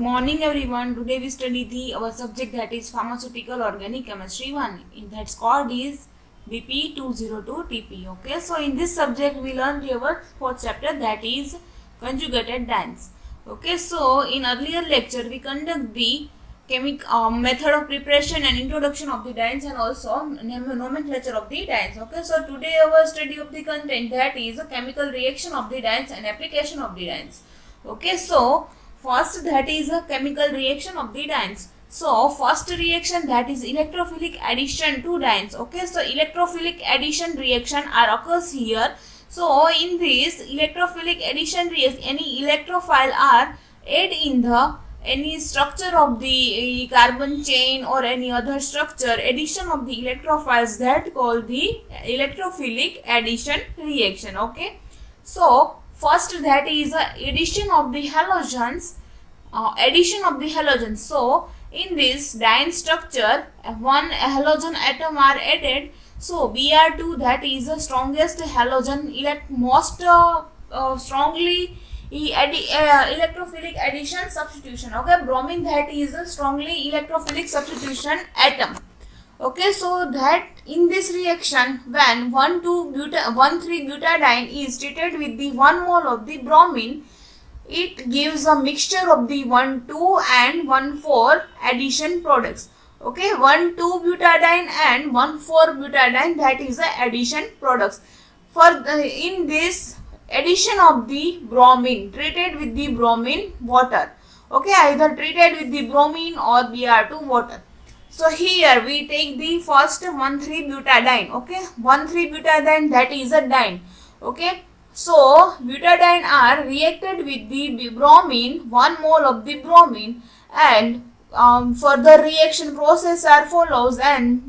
morning everyone. Today we study our subject that is pharmaceutical organic chemistry 1. That's called is BP 202 TP. Okay, so in this subject we learned our fourth chapter that is conjugated dienes. Okay, so in earlier lecture we conduct the method of preparation and introduction of the dienes and also nomenclature of the dienes. Okay, so today our study of the content that is a chemical reaction of the dienes and application of the dienes. Okay, so first that is a chemical reaction of the dienes. So first reaction that is electrophilic addition to dienes. Okay, so electrophilic addition reaction occurs here. So in this electrophilic addition reaction, any electrophile are add in the any structure of the carbon chain or any other structure, addition of the electrophiles, that called the electrophilic addition reaction. Okay, so first that is addition of the halogens. So in this diene structure, one halogen atom are added. So Br2, that is the strongest halogen, most strongly electrophilic addition substitution. Okay, bromine, that is a strongly electrophilic substitution atom. Okay, so that in this reaction when 1,3-butadiene is treated with the 1 mole of the bromine, it gives a mixture of the 1,2 and 1,4 addition products. Okay, 1,2-butadiene and 1,4-butadiene, that is the addition products. In this addition of the bromine, treated with the bromine water. Okay, either treated with the bromine or Br2 water. So here we take the first 1,3-butadiene. Okay, 1,3-butadiene, that is a diene. Okay, so butadiene are reacted with the bromine, 1 mole of the bromine, and further reaction process follows and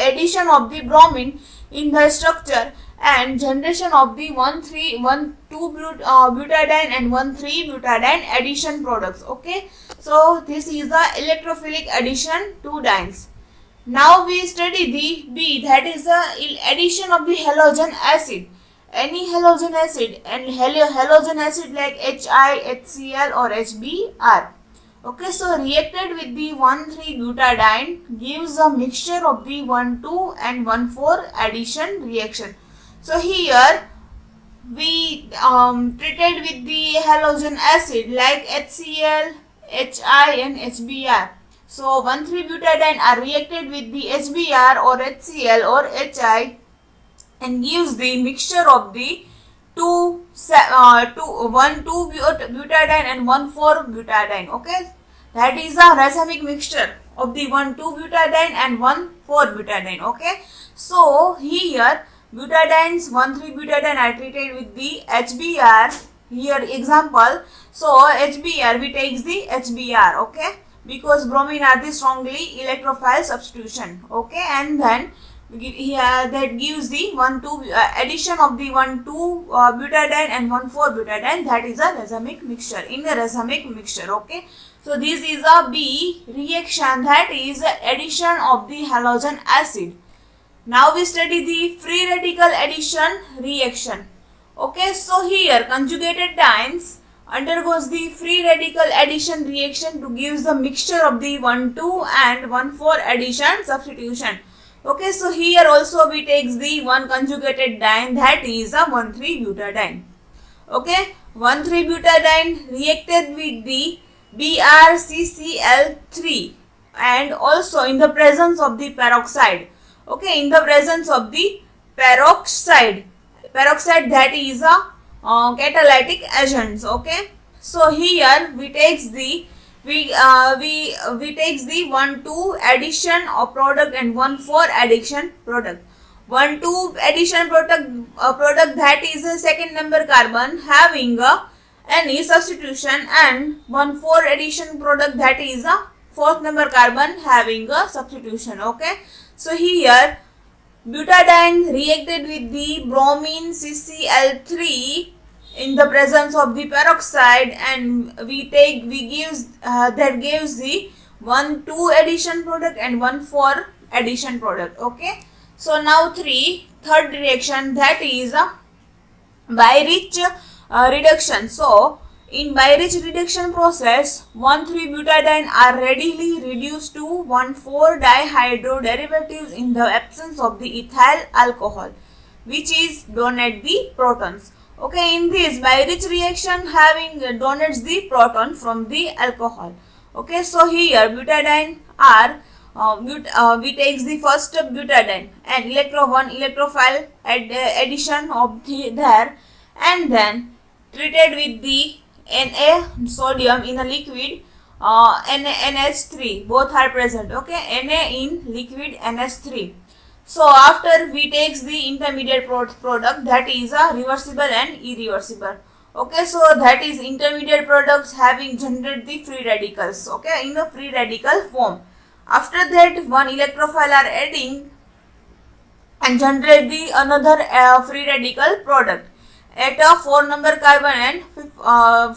addition of the bromine in the structure and generation of the 1,2-butadiene and 1,3-butadiene addition products. Okay, so this is the electrophilic addition to dienes. Now we study the B, that is the addition of the halogen acid. Any halogen acid and halogen acid like Hi, HCl or HBr. Okay, so reacted with the 1,3-butadiene gives a mixture of the 1,2 and 1,4 addition reaction. So here we treated with the halogen acid like HCl, Hi and HBr. So 1,3-butadiene are reacted with the HBr or HCl or Hi and gives the mixture of the 1,2-butadiene and 1,4-butadiene. Okay, that is a racemic mixture of the 1,2-butadiene and 1,4-butadiene. Okay, so here butadienes 1,3-butadiene are treated with the HBr. Here example, so HBr we takes the HBr. Okay, because bromine are the strongly electrophile substitution. Okay, and then here that gives the addition of the 1,2-butadiene and 1,4-butadiene, that is a racemic mixture in a racemic mixture. Okay, so this is a B reaction, that is addition of the halogen acid. Now we study the free radical addition reaction. Okay, so here conjugated dienes undergoes the free radical addition reaction to give the mixture of the 1,2 and 1,4 addition substitution. Okay, so here also we takes the one conjugated diene, that is a 1,3-butadiene. Okay, 1,3-butadiene reacted with the BrCCl3 and also in the presence of the peroxide. Okay, in the presence of the peroxide, that is a catalytic agents. Okay, so here we takes the we takes the 1,2 addition of product and 1,4 addition product. 1,2 addition product, that is a second number carbon having any substitution, and 1,4 addition product, that is a fourth number carbon having a substitution. Okay, so here butadiene reacted with the bromine CCl3 in the presence of the peroxide, and that gives the 1,2 addition product and 1,4 addition product. Okay, so now third reaction, that is Weyrich reduction. So In Bairich reduction process, 1,3-butadiene are readily reduced to 1,4-dihydro derivatives in the absence of the ethyl alcohol, which is donate the protons. Okay, in this Bairich reaction having donates the proton from the alcohol. Okay, so here butadiene are we takes the first butadiene and one electrophile addition of the there, and then treated with the Na sodium in a liquid NH3, both are present. Okay, Na in liquid NH3. So after we takes the intermediate product, that is a reversible and irreversible. Okay, so that is intermediate products having generated the free radicals. Okay, in a free radical form. After that, one electrophile are adding and generate the another free radical product at a 4 number carbon and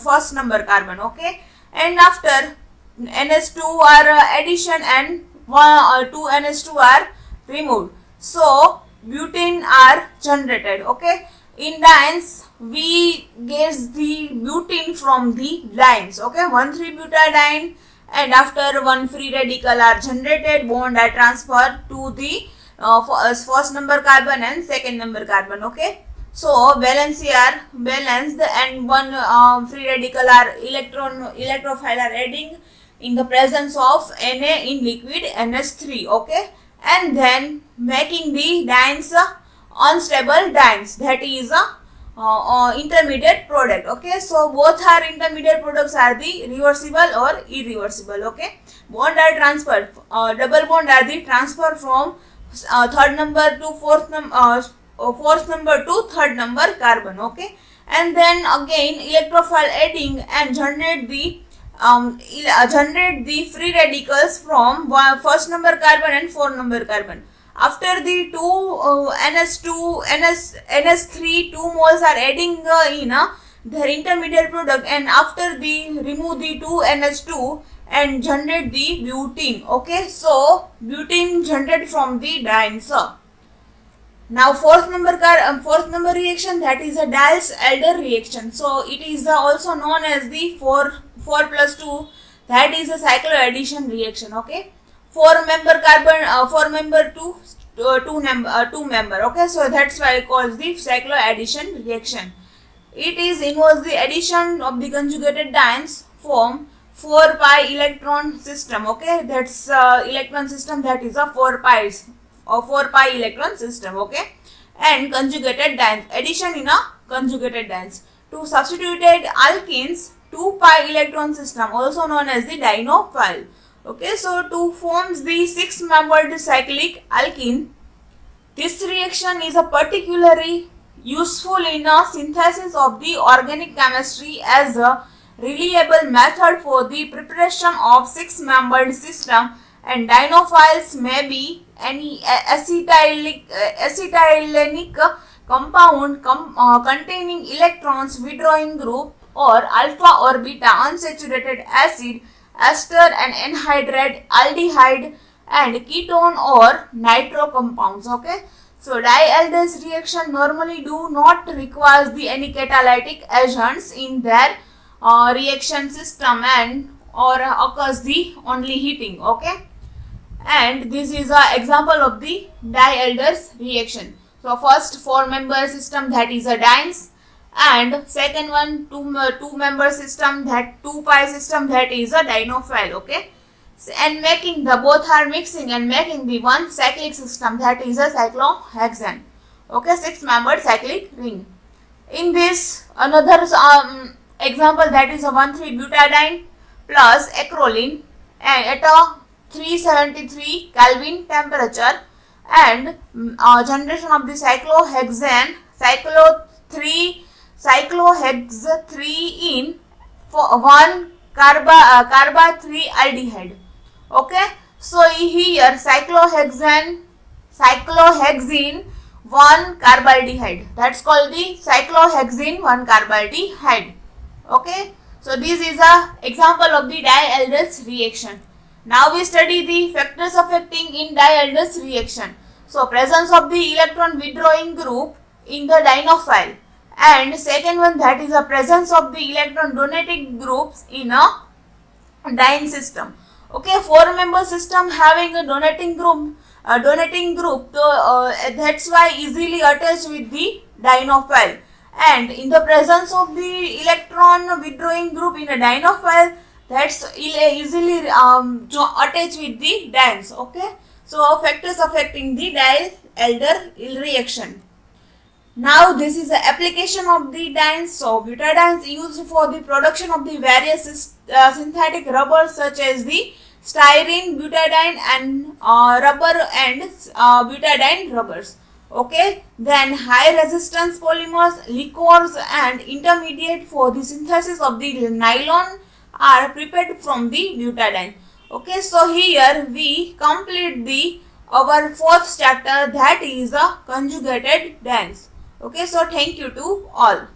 first number carbon. Okay, and after NH2 are addition and 2 NH2 are removed. So butane are generated. Okay, in dienes we get the butane from the dienes. Okay, 1,3-butadiene, and after one free radical are generated, bond are transferred to the first number carbon and second number carbon. Okay, so valency are balanced and one free radical are electrophile are adding in the presence of Na in liquid NH3. Okay, and then making the dienes unstable dienes, that is intermediate product. Okay, so both are intermediate products are the reversible or irreversible. Okay, bond are transferred, double bond are the transfer from third number to fourth number to third number carbon. Okay, and then again electrophile adding and generate the free radicals from first number carbon and 4 number carbon. After the NS3 2 moles are adding in their intermediate product, and after the remove the 2 NH2 and generate the butene. Okay, so butene generated from the dienes. Now fourth number reaction, that is a Diels-Alder reaction. So it is also known as the 4 plus 2, that is a cycloaddition reaction. Okay, 4 member carbon, 4 member to 2 member. Okay, so that's why it calls the cycloaddition reaction. It is involves the addition of the conjugated dienes form 4 pi electron system. Okay, that's electron system, that is a 4 pi electron system. Okay, and conjugated dienes, addition in a conjugated dienes. To substituted alkenes, 2 pi electron system, also known as the dienophile. Okay, so to forms the 6-membered cyclic alkene. This reaction is a particularly useful in a synthesis of the organic chemistry as a reliable method for the preparation of 6-membered system, and dienophiles may be any acetylenic compound containing electrons withdrawing group, or alpha or beta unsaturated acid, ester and anhydride, aldehyde and ketone or nitro compounds. Okay, so Diels-Alder reaction normally do not require any catalytic agents in their reaction system and or occurs the only heating. Okay, and this is an example of the Diels-Alder reaction. So first 4-member system, that is a dienes, and second one 2-member system, that 2 pi system, that is a dienophile. Okay, and making the both are mixing and making the one cyclic system, that is a cyclohexane. Okay, 6-membered cyclic ring. In this another example, that is a 1,3-butadiene plus acrolein at a 373 Kelvin temperature, and generation of the cyclohex 3 in 1 carba 3 aldehyde. Okay, so here cyclohexene 1 carbaldehyde, that's called the cyclohexene 1 carbaldehyde. Okay, so this is a example of the Diels-Alder reaction. Now we study the factors affecting in Diels-Alder reaction. So presence of the electron withdrawing group in the dienophile And second one, that is the presence of the electron donating groups in a diene system. Okay, four member system having a donating group, so that's why easily attached with the dienophile. And in the presence of the electron withdrawing group in a dienophile, that's easily attached with the dienes. Okay, so factors affecting the diel-Alder reaction. Now this is the application of the dienes. So butadienes used for the production of the various synthetic rubbers such as the styrene, butadiene and rubber and butadiene rubbers. Okay, then high resistance polymers, liquors and intermediate for the synthesis of the nylon are prepared from the butadiene. Okay, so here we complete the our fourth chapter, that is a conjugated dienes. Okay, so thank you to all.